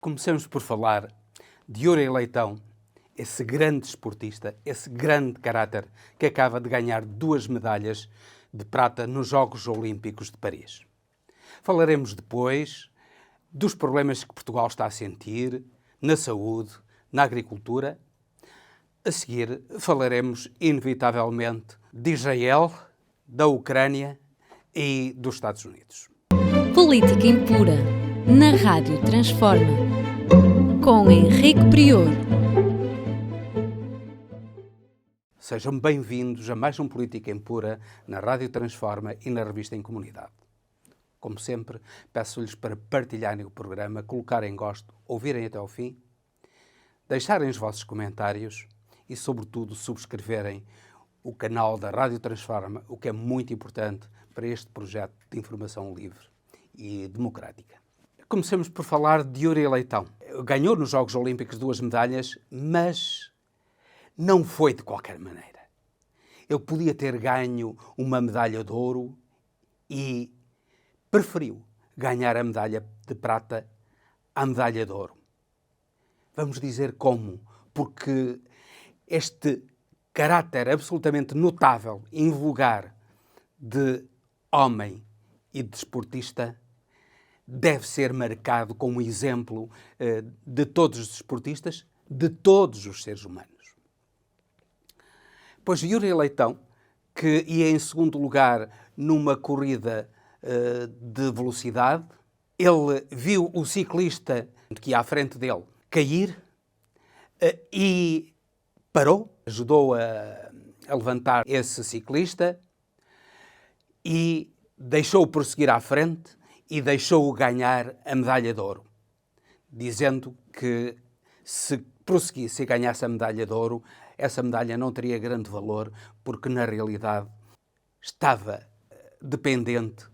Comecemos por falar de Yuri Leitão, esse grande desportista, esse grande caráter que acaba de ganhar 2 medalhas de prata nos Jogos Olímpicos de Paris. Falaremos depois dos problemas que Portugal está a sentir na saúde, na agricultura. A seguir falaremos inevitavelmente de Israel, da Ucrânia e dos Estados Unidos. Política Impura, na Rádio Transforma, com Henrique Prior. Sejam bem-vindos a mais um Política Impura na Rádio Transforma e na revista Em Comunidade. Como sempre, peço-lhes para partilharem o programa, colocarem gosto, ouvirem até ao fim, deixarem os vossos comentários e, sobretudo, subscreverem o canal da Rádio Transforma, o que é muito importante para este projeto de informação livre e democrática. Comecemos por falar de Yuri Leitão. Ganhou nos Jogos Olímpicos 2 medalhas, mas não foi de qualquer maneira. Ele podia ter ganho uma medalha de ouro e preferiu ganhar a medalha de prata à medalha de ouro. Vamos dizer como, porque este caráter absolutamente notável e invulgar de homem e de desportista deve ser marcado como exemplo de todos os desportistas, de todos os seres humanos. Pois Yuri Leitão, que ia em segundo lugar numa corrida de velocidade, ele viu o ciclista que ia à frente dele cair e parou, ajudou a levantar esse ciclista e deixou-o prosseguir à frente e deixou-o ganhar a medalha de ouro, dizendo que se prosseguisse e ganhasse a medalha de ouro, essa medalha não teria grande valor, porque na realidade estava dependente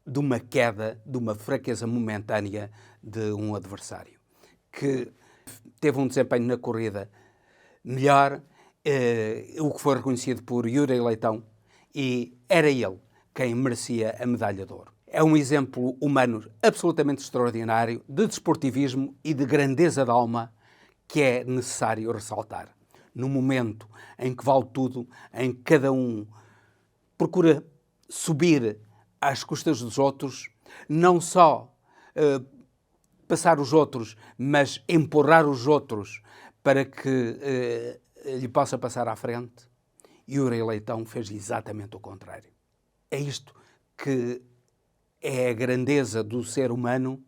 de uma queda, de uma fraqueza momentânea de um adversário, que teve um desempenho na corrida melhor, o que foi reconhecido por Yuri Leitão, e era ele quem merecia a medalha de ouro. É um exemplo humano absolutamente extraordinário de desportivismo e de grandeza de alma que é necessário ressaltar. No momento em que vale tudo, em que cada um procura subir às custas dos outros, não só passar os outros, mas empurrar os outros para que lhe possa passar à frente, Yuri Leitão fez exatamente o contrário. É isto que é a grandeza do ser humano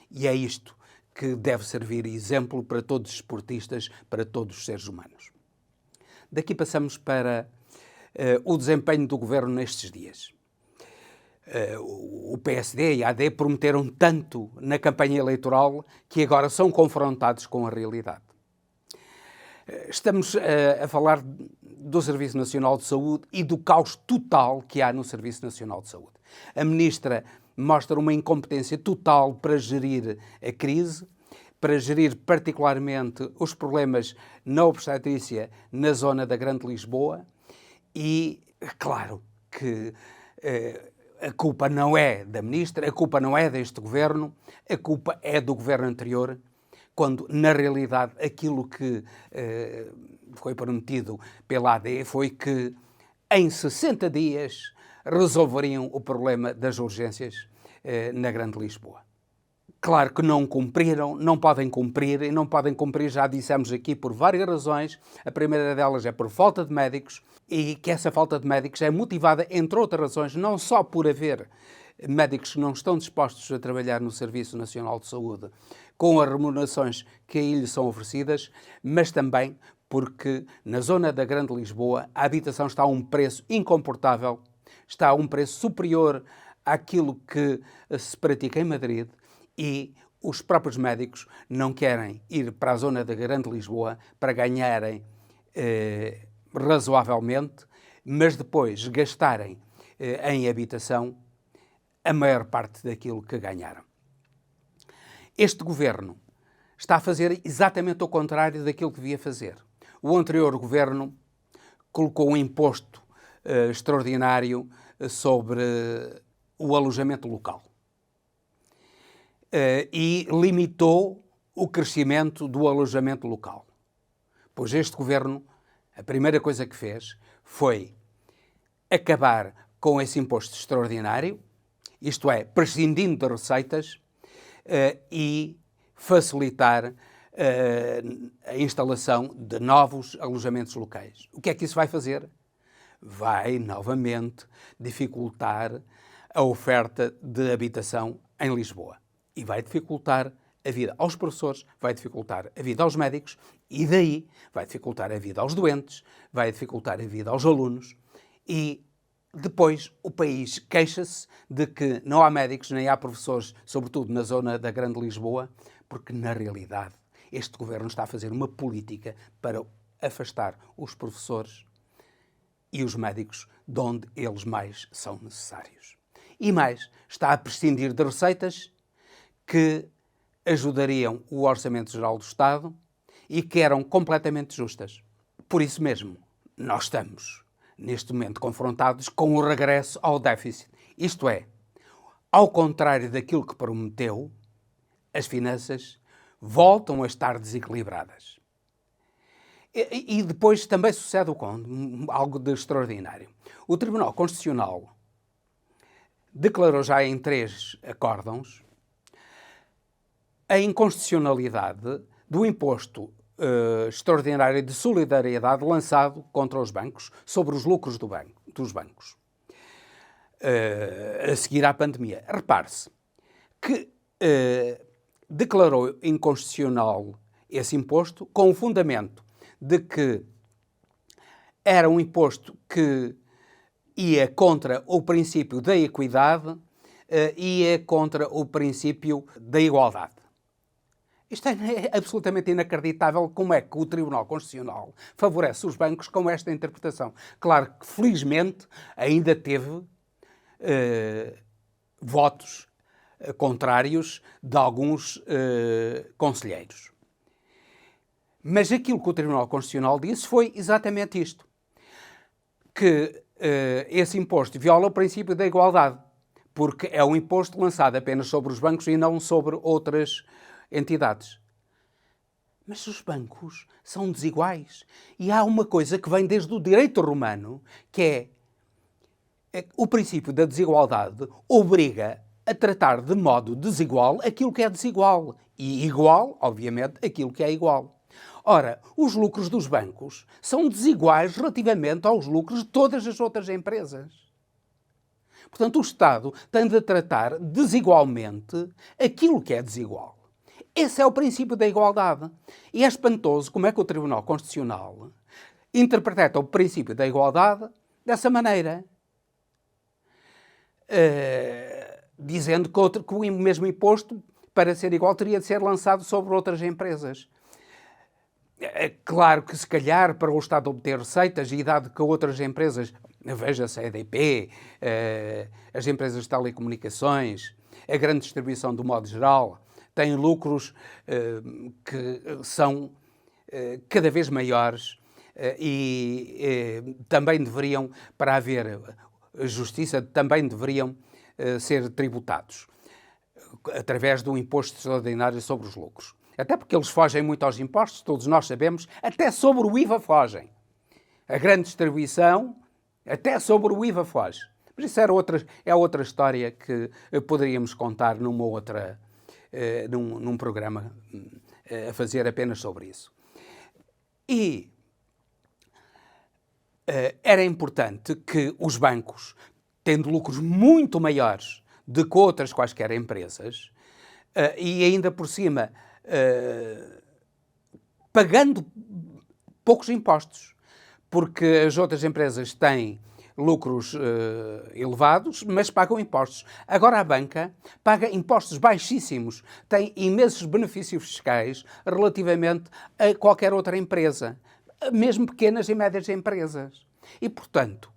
e é isto que deve servir exemplo para todos os esportistas, para todos os seres humanos. Daqui passamos para o desempenho do governo nestes dias. O PSD e a AD prometeram tanto na campanha eleitoral que agora são confrontados com a realidade. Estamos a falar do Serviço Nacional de Saúde e do caos total que há no Serviço Nacional de Saúde. A Ministra mostra uma incompetência total para gerir a crise, para gerir particularmente os problemas na obstetrícia na zona da Grande Lisboa e, claro, que a culpa não é da Ministra, a culpa não é deste Governo, a culpa é do Governo anterior, quando, na realidade, aquilo que foi prometido pela AD foi que, em 60 dias, resolveriam o problema das urgências na Grande Lisboa. Claro que não cumpriram, não podem cumprir, e não podem cumprir, já dissemos aqui, por várias razões. A primeira delas é por falta de médicos, e que essa falta de médicos é motivada, entre outras razões, não só por haver médicos que não estão dispostos a trabalhar no Serviço Nacional de Saúde com as remunerações que aí lhes são oferecidas, mas também porque na zona da Grande Lisboa a habitação está a um preço incomportável, está a um preço superior àquilo que se pratica em Madrid e os próprios médicos não querem ir para a zona da Grande Lisboa para ganharem razoavelmente, mas depois gastarem em habitação a maior parte daquilo que ganharam. Este governo está a fazer exatamente o contrário daquilo que devia fazer. O anterior governo colocou um imposto extraordinário sobre o alojamento local e limitou o crescimento do alojamento local. Pois este governo, a primeira coisa que fez foi acabar com esse imposto extraordinário, isto é, prescindindo de receitas, e facilitar a instalação de novos alojamentos locais. O que é que isso vai fazer? Vai, novamente, dificultar a oferta de habitação em Lisboa. E vai dificultar a vida aos professores, vai dificultar a vida aos médicos e daí vai dificultar a vida aos doentes, vai dificultar a vida aos alunos e depois o país queixa-se de que não há médicos nem há professores, sobretudo na zona da Grande Lisboa, porque na realidade este governo está a fazer uma política para afastar os professores e os médicos de onde eles mais são necessários. E mais, está a prescindir de receitas que ajudariam o Orçamento Geral do Estado e que eram completamente justas. Por isso mesmo, nós estamos, neste momento, confrontados com o regresso ao déficit. Isto é, ao contrário daquilo que prometeu, as finanças voltam a estar desequilibradas. E depois também sucede algo de extraordinário. O Tribunal Constitucional declarou já em 3 acórdãos a inconstitucionalidade do imposto extraordinário de solidariedade lançado contra os bancos sobre os lucros dos bancos a seguir à pandemia. Repare-se que declarou inconstitucional esse imposto com o fundamento de que era um imposto que ia contra o princípio da equidade, ia contra o princípio da igualdade. Isto é absolutamente inacreditável como é que o Tribunal Constitucional favorece os bancos com esta interpretação. Claro que, felizmente, ainda teve votos contrários de alguns conselheiros. Mas aquilo que o Tribunal Constitucional disse foi exatamente isto, que esse imposto viola o princípio da igualdade, porque é um imposto lançado apenas sobre os bancos e não sobre outras entidades. Mas os bancos são desiguais. E há uma coisa que vem desde o direito romano, que é o princípio da desigualdade obriga a tratar de modo desigual aquilo que é desigual e igual, obviamente, aquilo que é igual. Ora, os lucros dos bancos são desiguais relativamente aos lucros de todas as outras empresas. Portanto, o Estado tem de tratar desigualmente aquilo que é desigual. Esse é o princípio da igualdade. E é espantoso como é que o Tribunal Constitucional interpreta o princípio da igualdade dessa maneira. Dizendo que o mesmo imposto, para ser igual, teria de ser lançado sobre outras empresas. É claro que, se calhar, para o Estado obter receitas, e dado que outras empresas, veja-se a EDP, as empresas de telecomunicações, a grande distribuição do modo geral, têm lucros que são cada vez maiores e também deveriam, para haver justiça, também deveriam ser tributados através do imposto extraordinário sobre os lucros. Até porque eles fogem muito aos impostos, todos nós sabemos, até sobre o IVA fogem. A grande distribuição, até sobre o IVA foge. Mas isso é outra história que poderíamos contar num programa a fazer apenas sobre isso. E era importante que os bancos, tendo lucros muito maiores do que outras quaisquer empresas, e ainda por cima pagando poucos impostos, porque as outras empresas têm lucros elevados, mas pagam impostos. Agora a banca paga impostos baixíssimos, tem imensos benefícios fiscais relativamente a qualquer outra empresa, mesmo pequenas e médias empresas. E, portanto,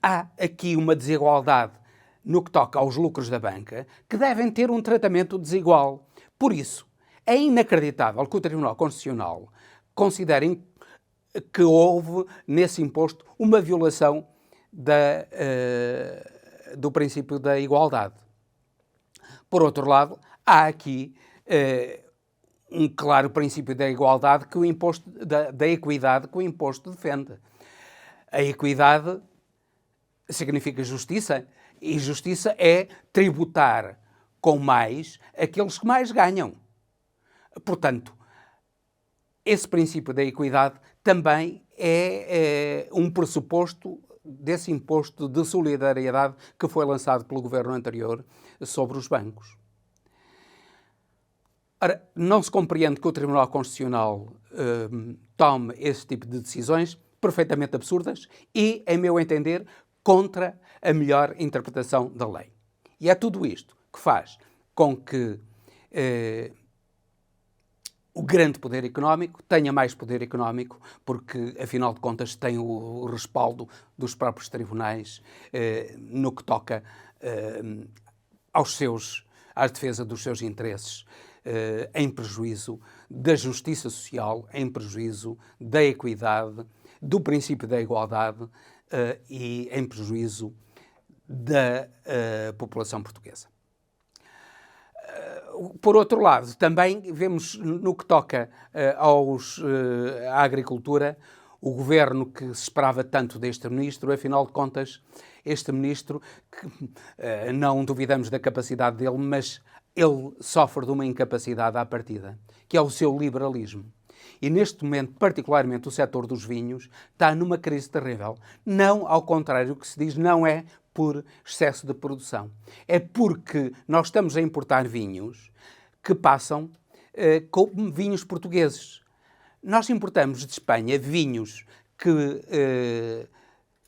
há aqui uma desigualdade no que toca aos lucros da banca, que devem ter um tratamento desigual. Por isso, é inacreditável que o Tribunal Constitucional considere que houve, nesse imposto, uma violação do princípio da igualdade. Por outro lado, há aqui um claro princípio da igualdade que o imposto, da equidade que o imposto defende. A equidade significa justiça, e justiça é tributar com mais aqueles que mais ganham. Portanto, esse princípio da equidade também é um pressuposto desse imposto de solidariedade que foi lançado pelo governo anterior sobre os bancos. Ora, não se compreende que o Tribunal Constitucional tome esse tipo de decisões perfeitamente absurdas e, em meu entender, contra a melhor interpretação da lei. E é tudo isto que faz com que o grande poder económico tenha mais poder económico, porque, afinal de contas, tem o respaldo dos próprios tribunais no que toca à defesa dos seus interesses, em prejuízo da justiça social, em prejuízo da equidade, do princípio da igualdade e em prejuízo da população portuguesa. Por outro lado, também vemos no que toca à agricultura, o governo que se esperava tanto deste ministro, afinal de contas, este ministro, que não duvidamos da capacidade dele, mas ele sofre de uma incapacidade à partida, que é o seu liberalismo. E neste momento, particularmente o setor dos vinhos, está numa crise terrível. Não, ao contrário, o que se diz não é por excesso de produção. É porque nós estamos a importar vinhos que passam como vinhos portugueses. Nós importamos de Espanha vinhos que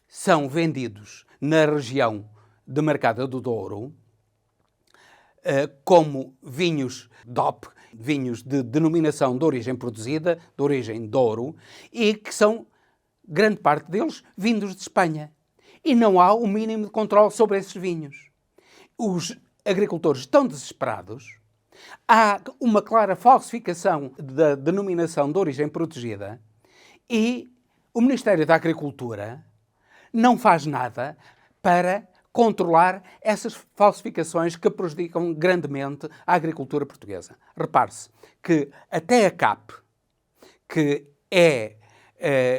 são vendidos na região de Marcada do Douro, como vinhos DOP, vinhos de denominação de origem produzida, de origem Douro, e que são, grande parte deles, vindos de Espanha. E não há o mínimo de controle sobre esses vinhos. Os agricultores estão desesperados, há uma clara falsificação da denominação de origem protegida e o Ministério da Agricultura não faz nada para controlar essas falsificações que prejudicam grandemente a agricultura portuguesa. Repare-se que até a CAP, que é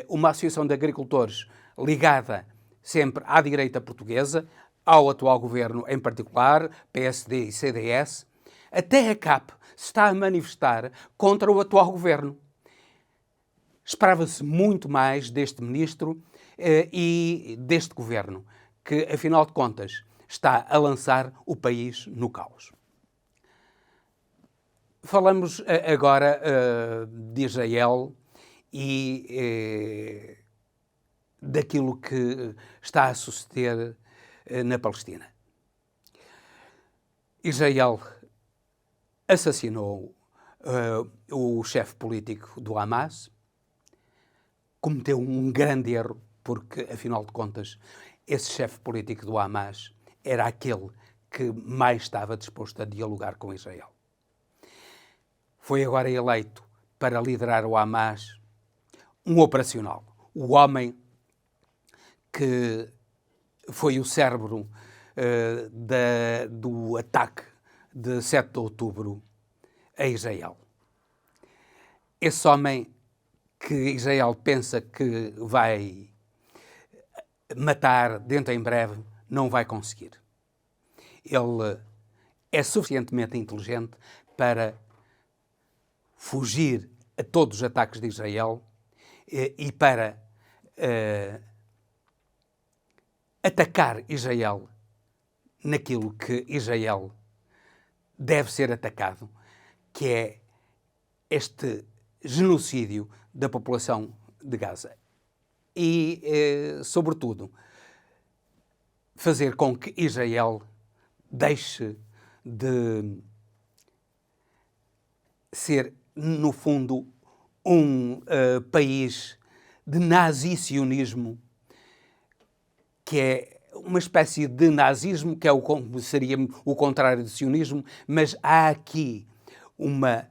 uma associação de agricultores ligada sempre à direita portuguesa, ao atual governo em particular, PSD e CDS, até a CAP se está a manifestar contra o atual governo. Esperava-se muito mais deste ministro e deste governo, que, afinal de contas, está a lançar o país no caos. Falamos agora de Israel e daquilo que está a suceder na Palestina. Israel assassinou o chefe político do Hamas, cometeu um grande erro, porque, afinal de contas, esse chefe político do Hamas era aquele que mais estava disposto a dialogar com Israel. Foi agora eleito para liderar o Hamas um operacional, o homem que foi o cérebro do ataque de 7 de outubro a Israel. Esse homem que Israel pensa que vai matar dentro em breve, não vai conseguir. Ele é suficientemente inteligente para fugir a todos os ataques de Israel e para atacar Israel naquilo que Israel deve ser atacado, que é este genocídio da população de Gaza. E, sobretudo, fazer com que Israel deixe de ser, no fundo, um país de nazi-sionismo, que é uma espécie de nazismo, que seria o contrário de sionismo, mas há aqui uma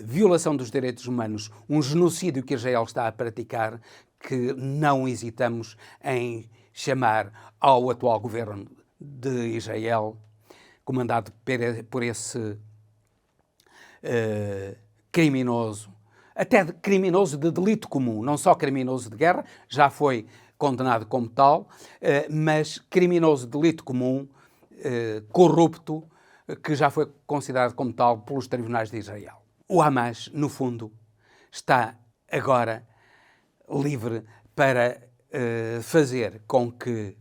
violação dos direitos humanos, um genocídio que Israel está a praticar, que não hesitamos em chamar ao atual governo de Israel, comandado por esse criminoso, até criminoso de delito comum, não só criminoso de guerra, já foi condenado como tal, mas criminoso de delito comum, corrupto, que já foi considerado como tal pelos tribunais de Israel. O Hamas, no fundo, está agora livre para fazer com que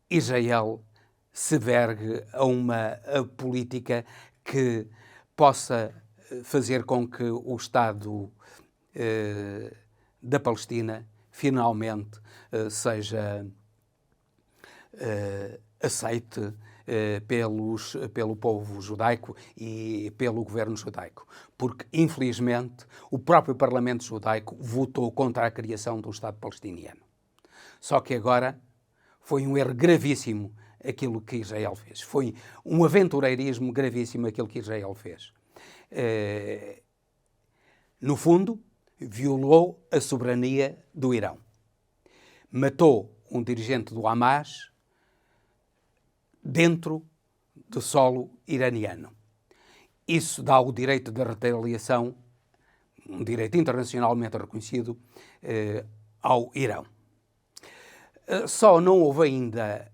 Israel se vergue a uma política que possa fazer com que o Estado da Palestina finalmente seja aceite pelo povo judaico e pelo governo judaico. Porque, infelizmente, o próprio Parlamento judaico votou contra a criação do Estado palestiniano. Só que agora foi um erro gravíssimo aquilo que Israel fez. Foi um aventureirismo gravíssimo aquilo que Israel fez. No fundo, violou a soberania do Irão. Matou um dirigente do Hamas dentro do solo iraniano. Isso dá o direito de retaliação, um direito internacionalmente reconhecido, ao Irão. Só não houve ainda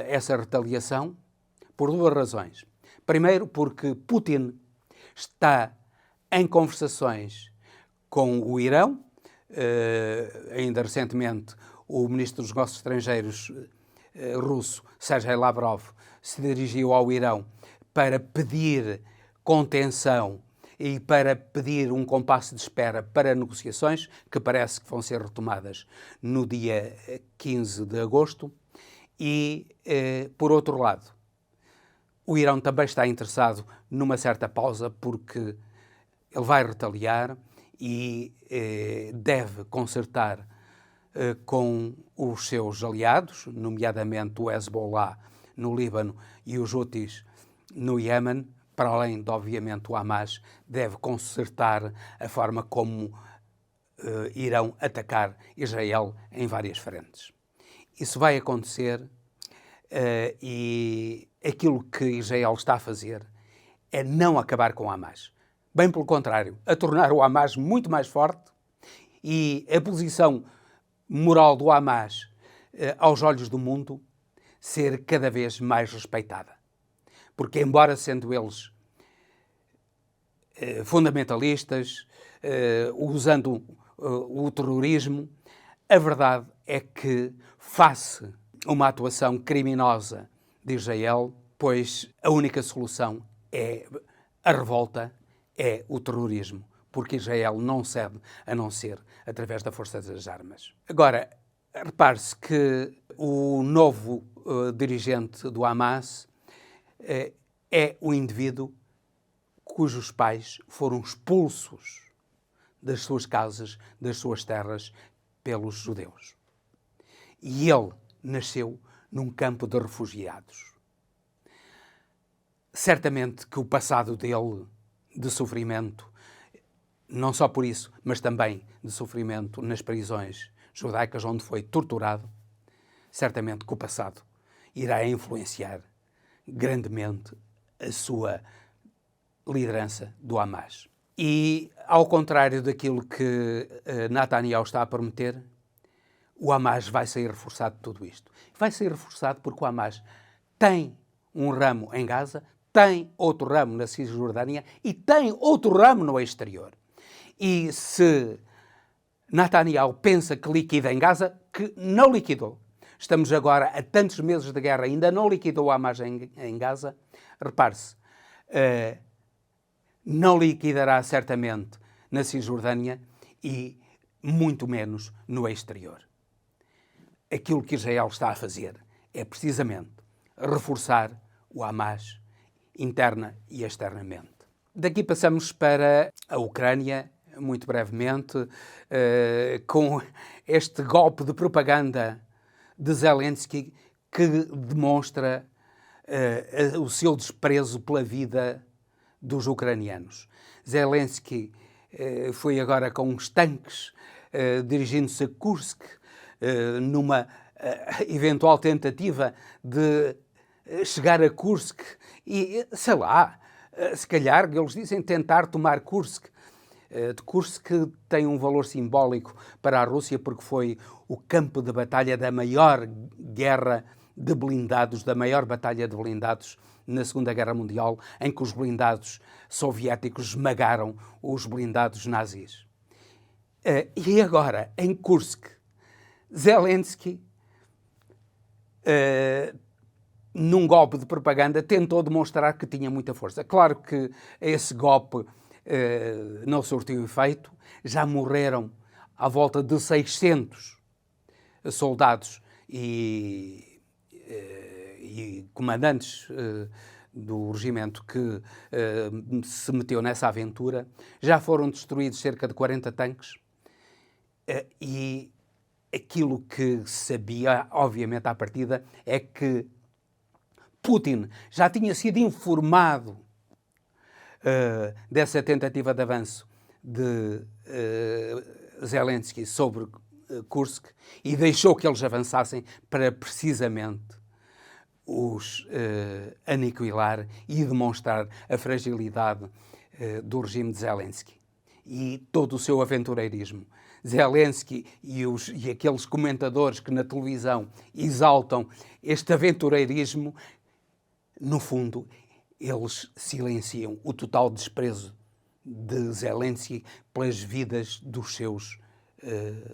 essa retaliação por duas razões. Primeiro, porque Putin está em conversações com o Irão. Ainda recentemente, o ministro dos Negócios Estrangeiros russo, Sergei Lavrov, se dirigiu ao Irão para pedir contenção e para pedir um compasso de espera para negociações, que parece que vão ser retomadas no dia 15 de agosto. E, por outro lado, o Irão também está interessado numa certa pausa, porque ele vai retaliar e deve concertar com os seus aliados, nomeadamente o Hezbollah no Líbano e os Houthis no Iémen, para além de, obviamente, o Hamas, deve concertar a forma como irão atacar Israel em várias frentes. Isso vai acontecer e aquilo que Israel está a fazer é não acabar com o Hamas. Bem pelo contrário, a tornar o Hamas muito mais forte e a posição moral do Hamas aos olhos do mundo ser cada vez mais respeitada. Porque, embora sendo eles fundamentalistas, usando o terrorismo, a verdade é que, face a uma atuação criminosa de Israel, pois a única solução é a revolta, é o terrorismo, porque Israel não cede a não ser através da força das armas. Agora, repare-se que o novo dirigente do Hamas é o indivíduo cujos pais foram expulsos das suas casas, das suas terras, pelos judeus. E ele nasceu num campo de refugiados. Certamente que o passado dele de sofrimento, não só por isso, mas também de sofrimento nas prisões judaicas, onde foi torturado, certamente que o passado irá influenciar grandemente a sua liderança do Hamas. E, ao contrário daquilo que Netanyahu está a prometer, o Hamas vai sair reforçado de tudo isto. Vai sair reforçado porque o Hamas tem um ramo em Gaza, tem outro ramo na Cisjordânia e tem outro ramo no exterior. E se Netanyahu pensa que liquida em Gaza, que não liquidou. Estamos agora a tantos meses de guerra, ainda não liquidou o Hamas em Gaza. Repare-se, não liquidará certamente na Cisjordânia e muito menos no exterior. Aquilo que Israel está a fazer é precisamente reforçar o Hamas interna e externamente. Daqui passamos para a Ucrânia, muito brevemente, com este golpe de propaganda de Zelensky que demonstra o seu desprezo pela vida dos ucranianos. Zelensky foi agora com uns tanques dirigindo-se a Kursk numa eventual tentativa de chegar a Kursk e, sei lá, se calhar, eles dizem tentar tomar Kursk de Kursk tem um valor simbólico para a Rússia porque foi o campo de batalha da maior guerra de blindados, da maior batalha de blindados na Segunda Guerra Mundial, em que os blindados soviéticos esmagaram os blindados nazis. E agora, em Kursk, Zelensky, num golpe de propaganda, tentou demonstrar que tinha muita força. Claro que esse golpe não surtiu efeito, já morreram à volta de 600 soldados e comandantes do regimento que se meteu nessa aventura. Já foram destruídos cerca de 40 tanques e aquilo que se sabia, obviamente, à partida, é que Putin já tinha sido informado dessa tentativa de avanço de Zelensky sobre Kursk e deixou que eles avançassem para precisamente os aniquilar e demonstrar a fragilidade do regime de Zelensky e todo o seu aventureirismo. Zelensky e aqueles comentadores que na televisão exaltam este aventureirismo, no fundo, eles silenciam o total desprezo de Zelensky pelas vidas dos seus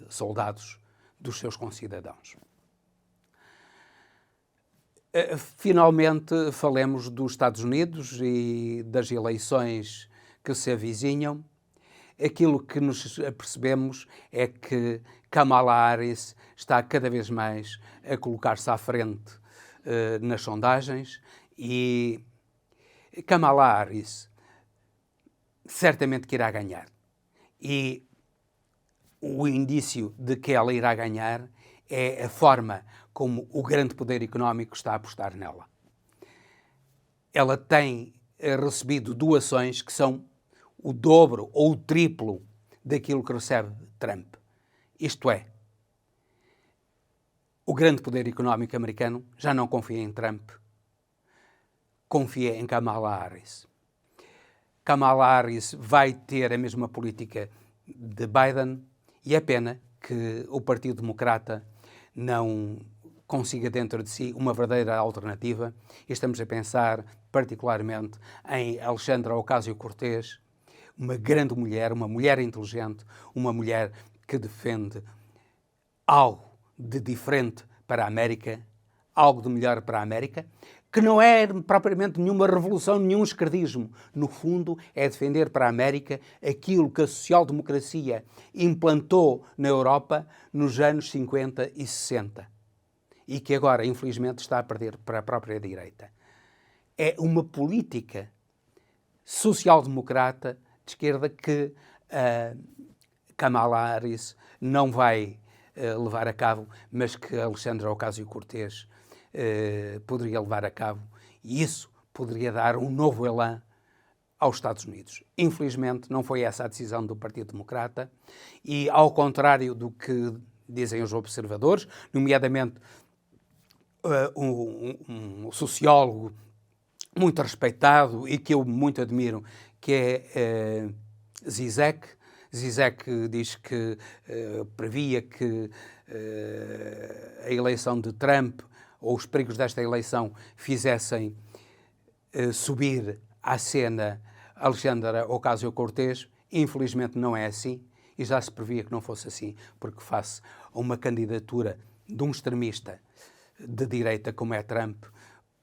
soldados, dos seus concidadãos. Finalmente, falemos dos Estados Unidos e das eleições que se avizinham. Aquilo que nos apercebemos é que Kamala Harris está cada vez mais a colocar-se à frente nas sondagens e Kamala Harris certamente que irá ganhar. E o indício de que ela irá ganhar é a forma como o grande poder económico está a apostar nela. Ela tem recebido doações que são o dobro ou o triplo daquilo que recebe Trump. Isto é, o grande poder económico americano já não confia em Trump, confia em Kamala Harris. Kamala Harris vai ter a mesma política de Biden e é pena que o Partido Democrata não consiga dentro de si uma verdadeira alternativa. E estamos a pensar particularmente em Alexandra Ocasio-Cortez, uma grande mulher, uma mulher inteligente, uma mulher que defende algo de diferente para a América, algo de melhor para a América, que não é propriamente nenhuma revolução, nenhum esquerdismo. No fundo, é defender para a América aquilo que a social-democracia implantou na Europa nos anos 50 e 60 e que agora, infelizmente, está a perder para a própria direita. É uma política social-democrata de esquerda que Kamala Harris não vai levar a cabo, mas que Alexandra Ocasio-Cortez poderia levar a cabo, e isso poderia dar um novo elan aos Estados Unidos. Infelizmente, não foi essa a decisão do Partido Democrata e, ao contrário do que dizem os observadores, nomeadamente um sociólogo muito respeitado e que eu muito admiro, que é Zizek. Zizek diz que previa que a eleição de Trump ou os perigos desta eleição fizessem subir à cena Alexandra Ocasio-Cortez. Infelizmente não é assim e já se previa que não fosse assim, porque face a uma candidatura de um extremista de direita como é Trump,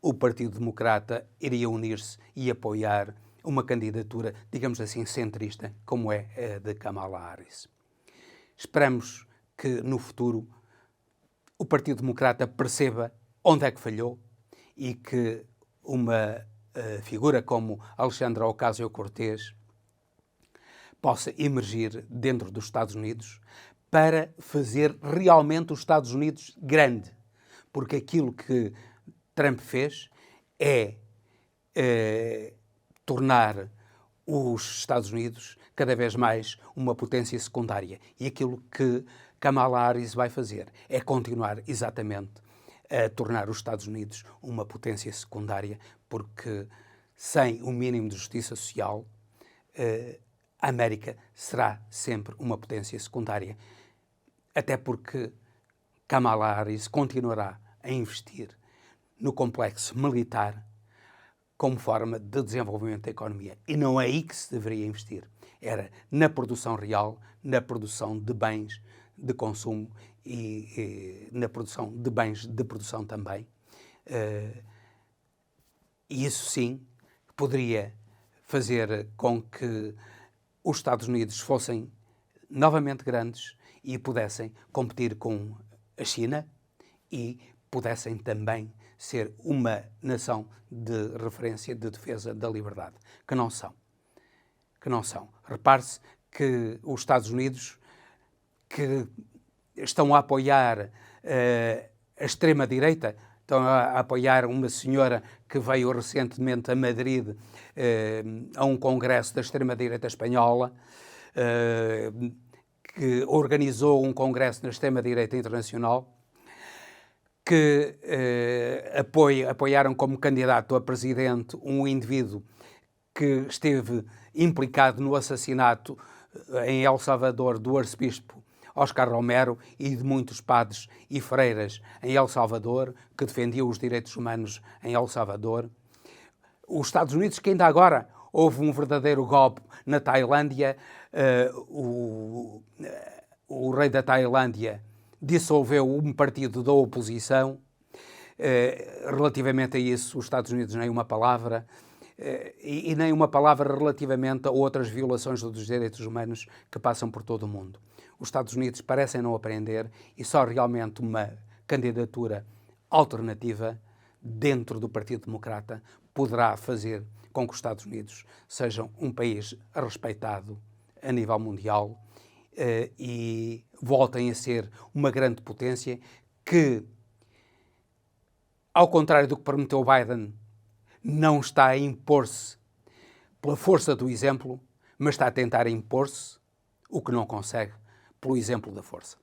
o Partido Democrata iria unir-se e apoiar uma candidatura, digamos assim, centrista, como é a de Kamala Harris. Esperamos que no futuro o Partido Democrata perceba onde é que falhou e que uma figura como Alexandra Ocasio-Cortez possa emergir dentro dos Estados Unidos para fazer realmente os Estados Unidos grande. Porque aquilo que Trump fez é tornar os Estados Unidos cada vez mais uma potência secundária. E aquilo que Kamala Harris vai fazer é continuar exatamente a tornar os Estados Unidos uma potência secundária, porque sem o mínimo de justiça social, a América será sempre uma potência secundária, até porque Kamala Harris continuará a investir no complexo militar como forma de desenvolvimento da economia. E não é aí que se deveria investir. Era na produção real, na produção de bens de consumo e na produção de bens de produção também. E isso sim poderia fazer com que os Estados Unidos fossem novamente grandes e pudessem competir com a China e pudessem também ser uma nação de referência de defesa da liberdade, que não são. Repare-se que os Estados Unidos, que estão a apoiar a extrema-direita, estão a apoiar uma senhora que veio recentemente a Madrid a um congresso da extrema-direita espanhola, que organizou um congresso da extrema-direita internacional, que apoiaram como candidato a presidente um indivíduo que esteve implicado no assassinato em El Salvador do arcebispo Oscar Romero e de muitos padres e freiras em El Salvador, que defendiam os direitos humanos em El Salvador. Os Estados Unidos, que ainda agora houve um verdadeiro golpe na Tailândia, o rei da Tailândia dissolveu um partido da oposição. Relativamente a isso, os Estados Unidos nem uma palavra, e nem uma palavra relativamente a outras violações dos direitos humanos que passam por todo o mundo. Os Estados Unidos parecem não aprender e só realmente uma candidatura alternativa dentro do Partido Democrata poderá fazer com que os Estados Unidos sejam um país respeitado a nível mundial e voltem a ser uma grande potência que, ao contrário do que prometeu Biden, não está a impor-se pela força do exemplo, mas está a tentar impor-se, o que não consegue, pelo exemplo da força.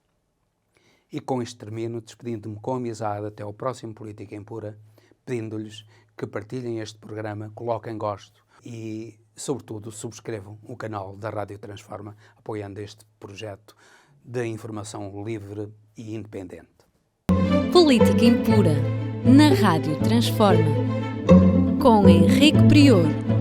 E com isto termino, despedindo-me com amizade até ao próximo Política em Pura, pedindo-lhes que partilhem este programa, coloquem gosto e, sobretudo, subscrevam o canal da Rádio Transforma, apoiando este projeto de informação livre e independente. Política em Pura, na Rádio Transforma, com Henrique Prior.